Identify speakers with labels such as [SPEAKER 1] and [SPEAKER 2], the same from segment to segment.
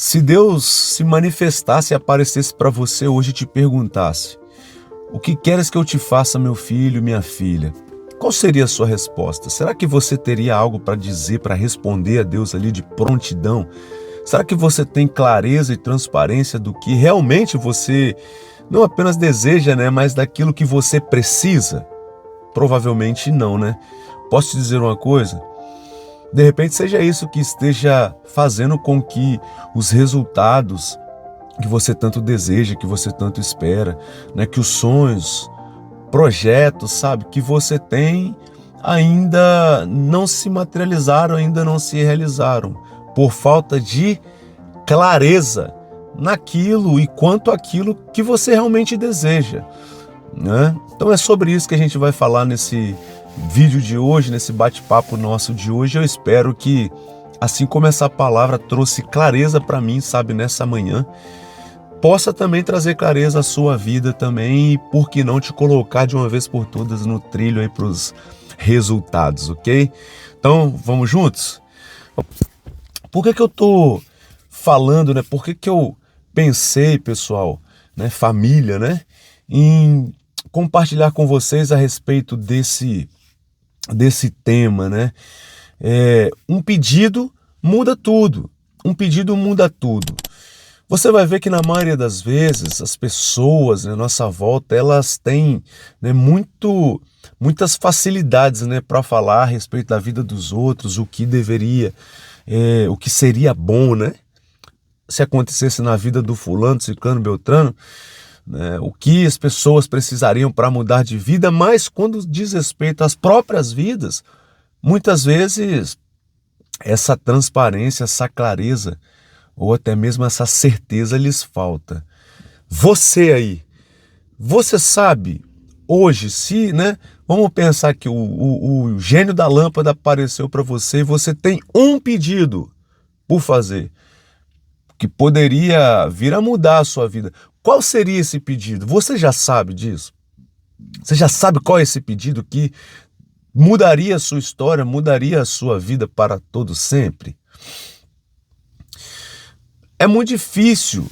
[SPEAKER 1] Se Deus se manifestasse e aparecesse para você hoje e te perguntasse: o que queres que eu te faça, meu filho, minha filha? Qual seria a sua resposta? Será que você teria algo para dizer, para responder a Deus ali de prontidão? Será que você tem clareza e transparência do que realmente você não apenas deseja, né, mas daquilo que você precisa? Provavelmente não, né? Posso te dizer uma coisa? De repente seja isso que esteja fazendo com que os resultados que você tanto deseja, que você tanto espera, né, que os sonhos, projetos, sabe, que você tem ainda não se materializaram, ainda não se realizaram, por falta de clareza naquilo e quanto aquilo que você realmente deseja, né? Então é sobre isso que a gente vai falar nesse vídeo de hoje, nesse bate-papo nosso de hoje. Eu espero que, assim como essa palavra trouxe clareza para mim, sabe, nessa manhã, possa também trazer clareza à sua vida também e, por que não, te colocar de uma vez por todas no trilho aí para os resultados, ok? Então, vamos juntos? Por que eu tô falando, né? Por que eu pensei, pessoal, né, família, né, em compartilhar com vocês a respeito desse tema, né? Um pedido muda tudo. Um pedido muda tudo. Você vai ver que na maioria das vezes as pessoas, né, à nossa volta, elas têm, né, muitas facilidades, né, para falar a respeito da vida dos outros, o que deveria, o que seria bom, né? Se acontecesse na vida do fulano, ciclano, beltrano, né, o que as pessoas precisariam para mudar de vida, mas quando diz respeito às próprias vidas, muitas vezes essa transparência, essa clareza, ou até mesmo essa certeza lhes falta. Você aí, você sabe hoje, se, né, vamos pensar que o gênio da lâmpada apareceu para você e você tem um pedido por fazer, que poderia vir a mudar a sua vida. Qual seria esse pedido? Você já sabe disso? Você já sabe qual é esse pedido que mudaria a sua história, mudaria a sua vida para todo sempre? É muito difícil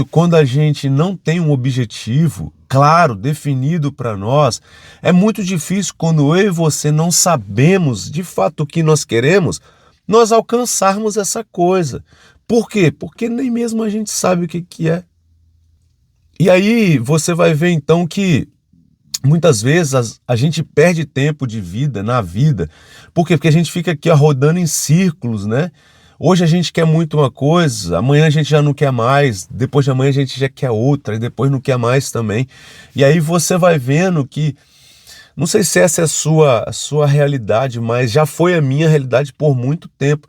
[SPEAKER 1] quando a gente não tem um objetivo claro, definido para nós. É muito difícil quando eu e você não sabemos de fato o que nós queremos, nós alcançarmos essa coisa. Por quê? Porque nem mesmo a gente sabe o que é. E aí você vai ver então que muitas vezes a gente perde tempo de vida na vida. Por quê? Porque a gente fica aqui ó, rodando em círculos, né? Hoje a gente quer muito uma coisa, amanhã a gente já não quer mais, depois de amanhã a gente já quer outra, e depois não quer mais também. E aí você vai vendo que, não sei se essa é a sua realidade, mas já foi a minha realidade por muito tempo,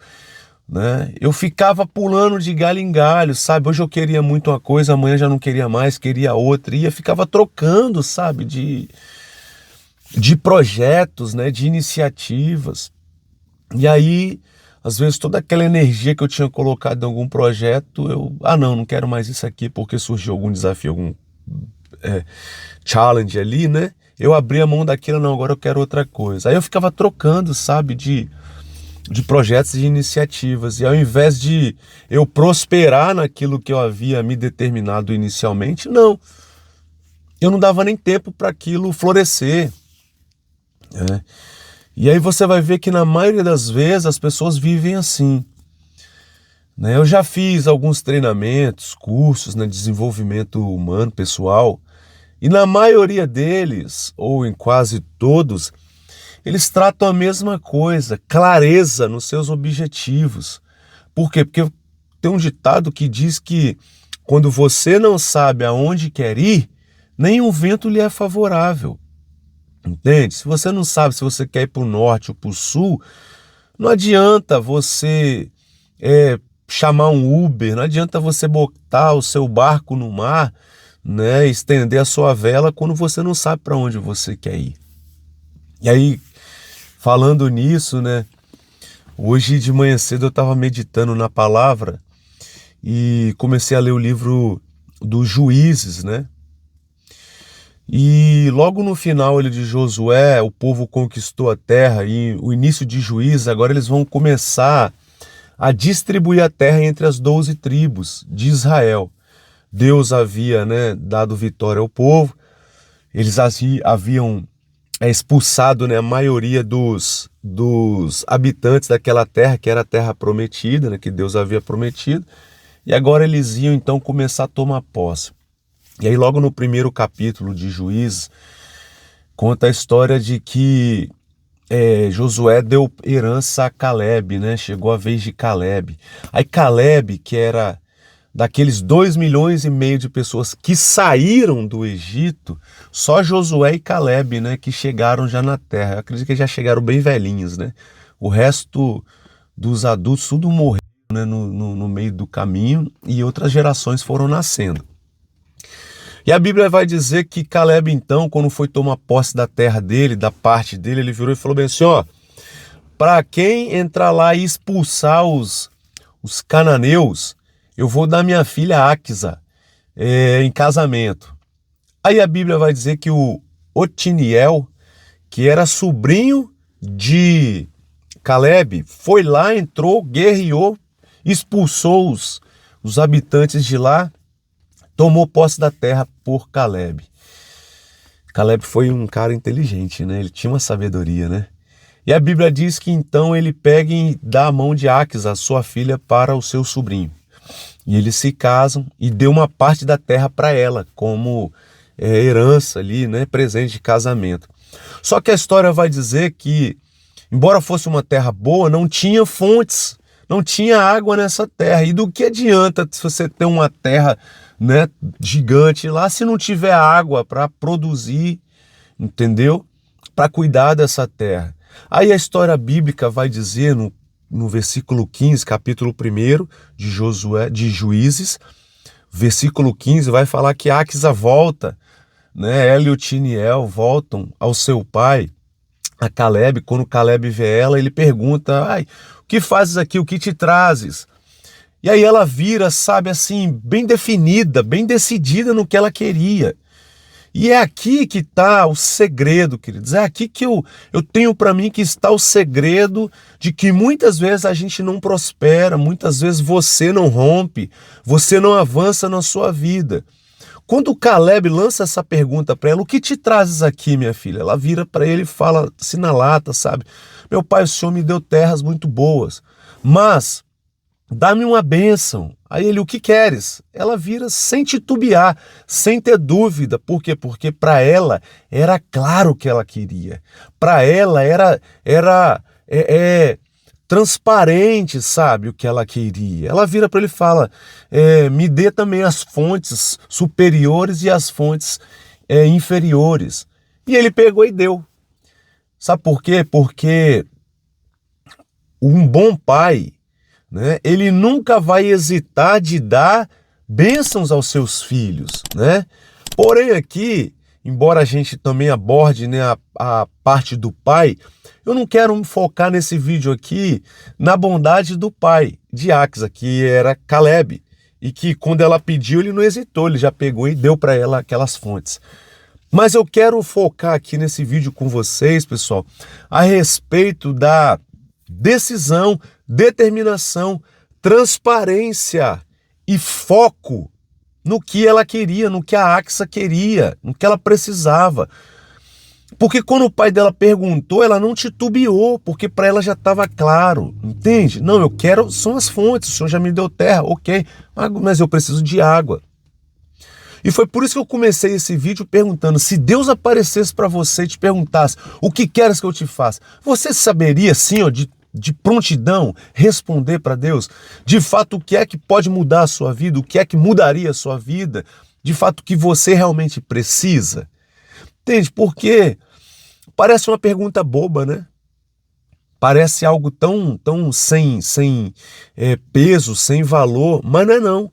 [SPEAKER 1] né? Eu ficava pulando de galho em galho, sabe? Hoje eu queria muito uma coisa, amanhã já não queria mais, queria outra, e eu ficava trocando, sabe? De projetos, né? De iniciativas. E aí, às vezes, toda aquela energia que eu tinha colocado em algum projeto, não quero mais isso aqui porque surgiu algum desafio, algum challenge ali, né? Eu abri a mão daquilo, não, agora eu quero outra coisa. Aí eu ficava trocando, sabe, de projetos e de iniciativas. E ao invés de eu prosperar naquilo que eu havia me determinado inicialmente, não. Eu não dava nem tempo para aquilo florescer, né? E aí você vai ver que na maioria das vezes as pessoas vivem assim, né? Eu já fiz alguns treinamentos, cursos, né, de desenvolvimento humano, pessoal, e na maioria deles, ou em quase todos, eles tratam a mesma coisa, clareza nos seus objetivos. Por quê? Porque tem um ditado que diz que quando você não sabe aonde quer ir, nenhum vento lhe é favorável. Entende? Se você não sabe se você quer ir para o norte ou para o sul, não adianta você chamar um Uber, não adianta você botar o seu barco no mar, né, estender a sua vela quando você não sabe para onde você quer ir. E aí, falando nisso, né, hoje de manhã cedo eu estava meditando na palavra e comecei a ler o livro dos Juízes, né? E logo no final de Josué, o povo conquistou a terra e o início de Juízes, agora eles vão começar a distribuir a terra entre as 12 tribos de Israel. Deus havia, dado vitória ao povo, eles haviam expulsado, a maioria dos habitantes daquela terra, que era a terra prometida, que Deus havia prometido, e agora eles iam então começar a tomar posse. E aí logo no primeiro capítulo de Juízes, conta a história de que Josué deu herança a Caleb, chegou a vez de Caleb. Aí Caleb, que era daqueles 2,5 milhões de pessoas que saíram do Egito, só Josué e Caleb, que chegaram já na terra. Eu acredito que já chegaram bem velhinhos, O resto dos adultos tudo morreu, no meio do caminho, e outras gerações foram nascendo. E a Bíblia vai dizer que Caleb, então, quando foi tomar posse da terra dele, da parte dele, ele virou e falou bem assim, para quem entrar lá e expulsar os cananeus, eu vou dar minha filha Áquisa em casamento. Aí a Bíblia vai dizer que o Otiniel, que era sobrinho de Caleb, foi lá, entrou, guerreou, expulsou os habitantes de lá, tomou posse da terra por Caleb. Caleb foi um cara inteligente, Ele tinha uma sabedoria, E a Bíblia diz que então ele pega e dá a mão de Áquisa, sua filha, para o seu sobrinho. E eles se casam e deu uma parte da terra para ela, como herança ali, presente de casamento. Só que a história vai dizer que, embora fosse uma terra boa, não tinha fontes, não tinha água nessa terra. E do que adianta se você ter uma terra gigante lá, se não tiver água para produzir, entendeu? Para cuidar dessa terra. Aí a história bíblica vai dizer no versículo 15, capítulo 1 de Juízes, versículo 15, vai falar que Áquisa volta, ela e Otiniel voltam ao seu pai, a Caleb. Quando Caleb vê ela, ele pergunta, o que fazes aqui, o que te trazes? E aí ela vira, sabe, assim, bem definida, bem decidida no que ela queria. E é aqui que está o segredo, queridos. É aqui que eu tenho para mim que está o segredo de que muitas vezes a gente não prospera, muitas vezes você não rompe, você não avança na sua vida. Quando o Caleb lança essa pergunta para ela, o que te trazes aqui, minha filha? Ela vira para ele e fala assim na lata, sabe? Meu pai, o senhor me deu terras muito boas, mas dá-me uma bênção. Aí ele, o que queres? Ela vira sem titubear, sem ter dúvida. Por quê? Porque para ela era claro o que ela queria. Para ela era transparente, sabe, o que ela queria. Ela vira para ele e fala, me dê também as fontes superiores e as fontes inferiores. E ele pegou e deu. Sabe por quê? Porque um bom pai, ele nunca vai hesitar de dar bênçãos aos seus filhos, Porém aqui, embora a gente também aborde a parte do pai, eu não quero me focar nesse vídeo aqui na bondade do pai de Áquisa, que era Caleb, e que quando ela pediu ele não hesitou, ele já pegou e deu para ela aquelas fontes. Mas eu quero focar aqui nesse vídeo com vocês, pessoal, a respeito da decisão, determinação, transparência e foco no que ela queria, no que a Áquisa queria, no que ela precisava. Porque quando o pai dela perguntou, ela não titubeou, porque para ela já estava claro, entende? Não, eu quero, são as fontes, o senhor já me deu terra, ok, mas eu preciso de água. E foi por isso que eu comecei esse vídeo perguntando, se Deus aparecesse para você e te perguntasse, o que queres que eu te faça? Você saberia, sim, de prontidão, responder para Deus? De fato, o que é que pode mudar a sua vida? O que é que mudaria a sua vida? De fato, o que você realmente precisa? Entende? Porque parece uma pergunta boba, Parece algo tão sem peso, sem valor, mas não é não.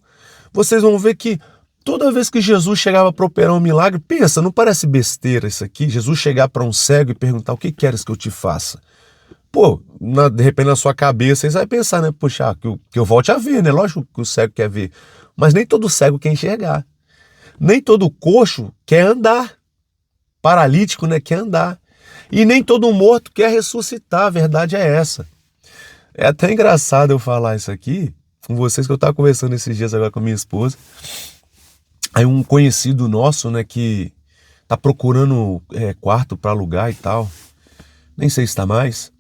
[SPEAKER 1] Vocês vão ver que toda vez que Jesus chegava para operar um milagre, pensa, não parece besteira isso aqui? Jesus chegar para um cego e perguntar, o que queres que eu te faça? Pô, de repente na sua cabeça, você vai pensar, Poxa, que eu volte a ver, Lógico que o cego quer ver, mas nem todo cego quer enxergar. Nem todo coxo quer andar. Paralítico, quer andar. E nem todo morto quer ressuscitar, a verdade é essa. É até engraçado eu falar isso aqui com vocês, que eu estava conversando esses dias agora com a minha esposa. Aí um conhecido nosso, né, que tá procurando quarto para alugar e tal, nem sei se está mais.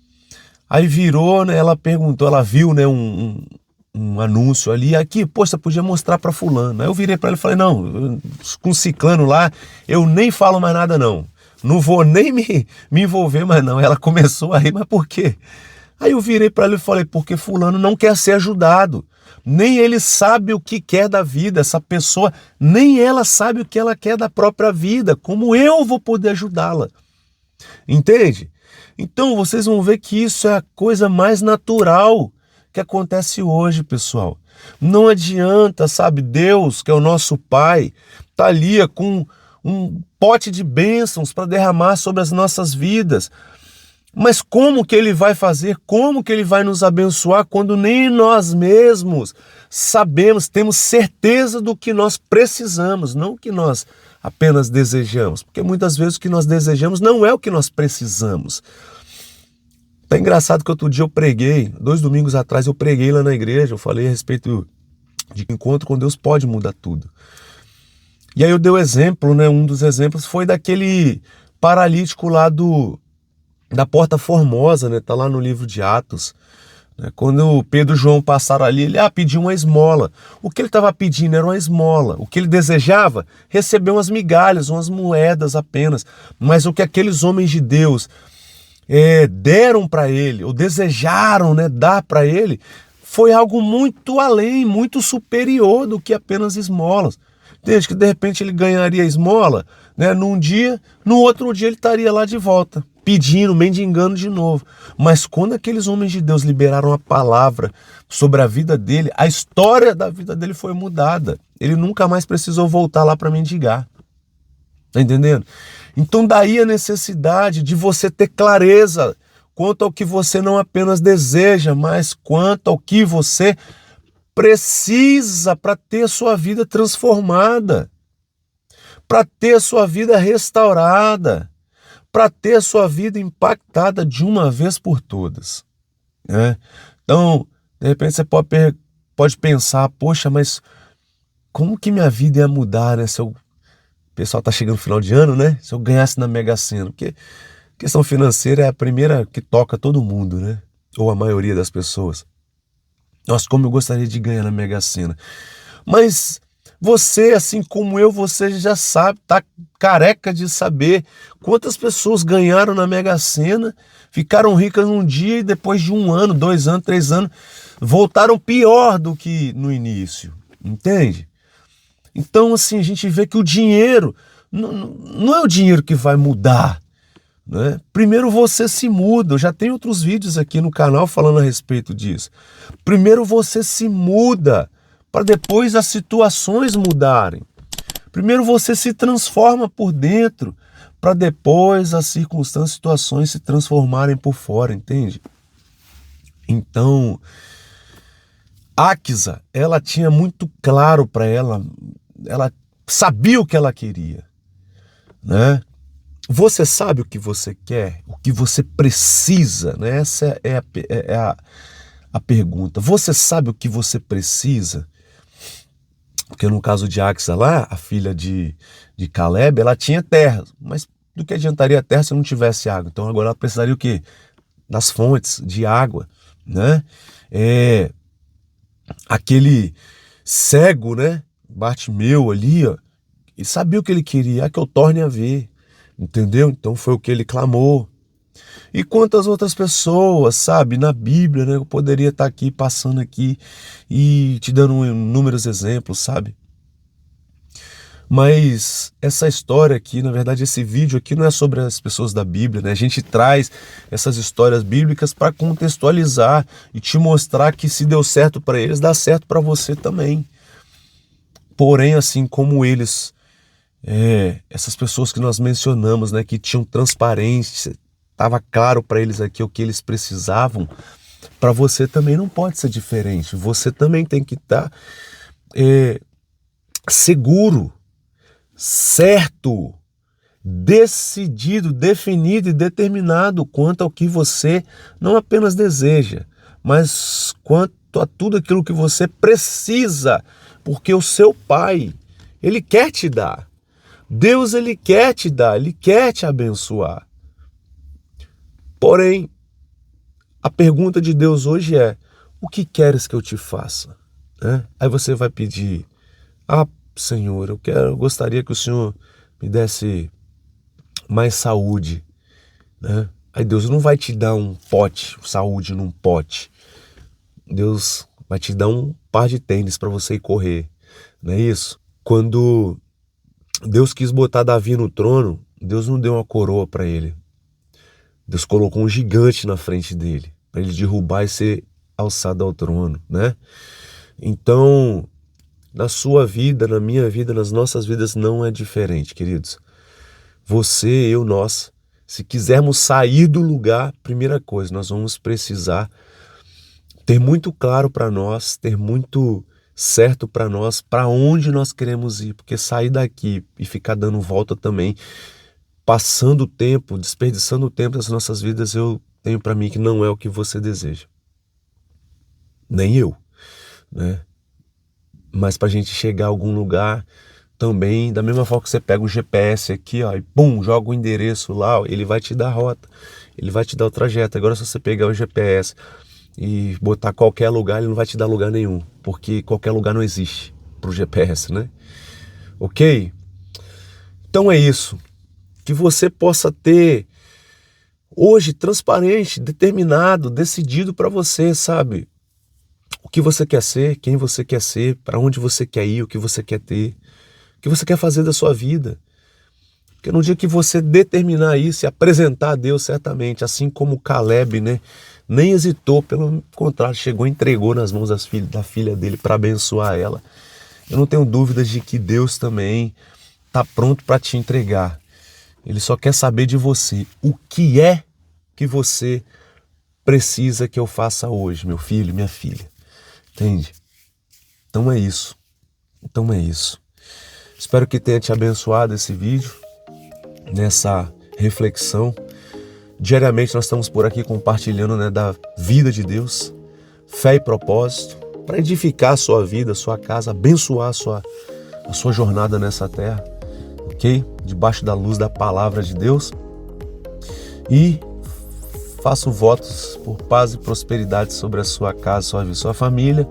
[SPEAKER 1] Aí virou, né, ela perguntou, ela viu, né, um anúncio ali, aqui, poxa, você podia mostrar para fulano. Aí eu virei para ele e falei, não, com ciclano lá, eu nem falo mais nada não. Não vou nem me envolver mais não. Ela começou a rir, mas por quê? Aí eu virei para ele e falei, porque fulano não quer ser ajudado. Nem ele sabe o que quer da vida, essa pessoa, nem ela sabe o que ela quer da própria vida. Como eu vou poder ajudá-la? Entende? Então vocês vão ver que isso é a coisa mais natural que acontece hoje, pessoal. Não adianta, sabe, Deus, que é o nosso Pai, tá ali com um pote de bênçãos para derramar sobre as nossas vidas. Mas como que ele vai fazer? Como que ele vai nos abençoar quando nem nós mesmos sabemos, temos certeza do que nós precisamos, não o que nós apenas desejamos? Porque muitas vezes o que nós desejamos não é o que nós precisamos. Tá engraçado que outro dia eu preguei, 2 domingos atrás eu preguei lá na igreja, eu falei a respeito de que encontro com Deus pode mudar tudo. E aí eu dei o exemplo, né? Um dos exemplos foi daquele paralítico lá da Porta Formosa, né? Tá lá no livro de Atos. Né? Quando Pedro e João passaram ali, ele pediu uma esmola. O que ele estava pedindo era uma esmola. O que ele desejava? Receber umas migalhas, umas moedas apenas. Mas o que aqueles homens de Deus deram para ele, ou desejaram, né, dar para ele, foi algo muito além, muito superior do que apenas esmolas. Desde que de repente ele ganharia esmola, né, num dia, no outro dia ele estaria lá de volta, pedindo, mendigando de novo. Mas quando aqueles homens de Deus liberaram a palavra sobre a vida dele, a história da vida dele foi mudada. Ele nunca mais precisou voltar lá para mendigar. Tá entendendo? Então daí a necessidade de você ter clareza quanto ao que você não apenas deseja, mas quanto ao que você precisa para ter a sua vida transformada, para ter a sua vida restaurada, para ter a sua vida impactada de uma vez por todas. Né? Então, de repente você pode pensar, poxa, mas como que minha vida ia mudar, né, se eu... O pessoal tá chegando no final de ano, né? Se eu ganhasse na Mega Sena, porque questão financeira é a primeira que toca todo mundo, né? Ou a maioria das pessoas. Nossa, como eu gostaria de ganhar na Mega Sena. Mas você, assim como eu, você já sabe, tá careca de saber quantas pessoas ganharam na Mega Sena, ficaram ricas num dia e depois de 1 ano, 2 anos, 3 anos, voltaram pior do que no início. Entende? Então, assim, a gente vê que o dinheiro não é o dinheiro que vai mudar, né? Primeiro você se muda. Eu já tenho outros vídeos aqui no canal falando a respeito disso. Primeiro você se muda para depois as situações mudarem. Primeiro você se transforma por dentro para depois as circunstâncias, situações se transformarem por fora, entende? Então, Áquisa, ela tinha muito claro para ela sabia o que ela queria, né? Você sabe o que você quer, o que você precisa, né? Essa é a pergunta. Você sabe o que você precisa? Porque no caso de Áquisa lá, a filha de Caleb, ela tinha terra, mas do que adiantaria a terra se não tivesse água? Então agora ela precisaria o quê? Das fontes de água, né? Aquele cego, né? Bartimeu ali, ó, e sabia o que ele queria, que eu torne a ver, entendeu? Então foi o que ele clamou. E quantas outras pessoas, sabe, na Bíblia, né? Eu poderia estar aqui, passando aqui e te dando inúmeros exemplos, sabe? Mas essa história aqui, na verdade, esse vídeo aqui não é sobre as pessoas da Bíblia, né? A gente traz essas histórias bíblicas para contextualizar e te mostrar que se deu certo para eles, dá certo para você também. Porém, assim como eles, essas pessoas que nós mencionamos, né, que tinham transparência, estava claro para eles aqui o que eles precisavam, para você também não pode ser diferente. Você também tem que estar seguro, certo, decidido, definido e determinado quanto ao que você não apenas deseja, mas quanto a tudo aquilo que você precisa, porque o seu Pai, Ele quer te dar. Deus, Ele quer te dar, Ele quer te abençoar. Porém, a pergunta de Deus hoje é: o que queres que eu te faça? Aí você vai pedir: Senhor, eu gostaria que o Senhor me desse mais saúde. Aí Deus não vai te dar um pote, saúde num pote. Deus vai te dar um par de tênis para você ir correr, não é isso? Quando Deus quis botar Davi no trono, Deus não deu uma coroa para ele. Deus colocou um gigante na frente dele, para ele derrubar e ser alçado ao trono, né? Então, na sua vida, na minha vida, nas nossas vidas não é diferente, queridos. Você, eu, nós, se quisermos sair do lugar, primeira coisa, nós vamos precisar ter muito claro para nós, ter muito certo para nós, para onde nós queremos ir, porque sair daqui e ficar dando volta também, passando o tempo, desperdiçando o tempo das nossas vidas, eu tenho para mim que não é o que você deseja. Nem eu, né? Mas para a gente chegar a algum lugar também, da mesma forma que você pega o GPS aqui, ó, e pum, joga o endereço lá, ó, ele vai te dar a rota, ele vai te dar o trajeto. Agora, se você pegar o GPS e botar qualquer lugar, ele não vai te dar lugar nenhum, porque qualquer lugar não existe pro GPS, né? Ok? Então é isso. Que você possa ter hoje transparente, determinado, decidido para você, sabe? O que você quer ser, quem você quer ser, para onde você quer ir, o que você quer ter, o que você quer fazer da sua vida. Porque no dia que você determinar isso e apresentar a Deus, certamente, assim como Caleb, né, nem hesitou, pelo contrário, chegou e entregou nas mãos da filha dele para abençoar ela. Eu não tenho dúvidas de que Deus também está pronto para te entregar. Ele só quer saber de você. O que é que você precisa que eu faça hoje, meu filho, minha filha? Entende? Então é isso. Espero que tenha te abençoado esse vídeo, nessa reflexão. Diariamente nós estamos por aqui compartilhando, né, da vida de Deus, fé e propósito, para edificar a sua vida, a sua casa, abençoar a sua jornada nessa terra, ok? Debaixo da luz da palavra de Deus. E faço votos por paz e prosperidade sobre a sua casa, sua vida, sua família.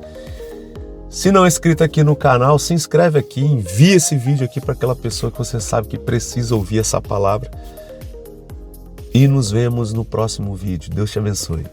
[SPEAKER 1] Se não é inscrito aqui no canal, se inscreve aqui, envia esse vídeo aqui para aquela pessoa que você sabe que precisa ouvir essa palavra. E nos vemos no próximo vídeo. Deus te abençoe.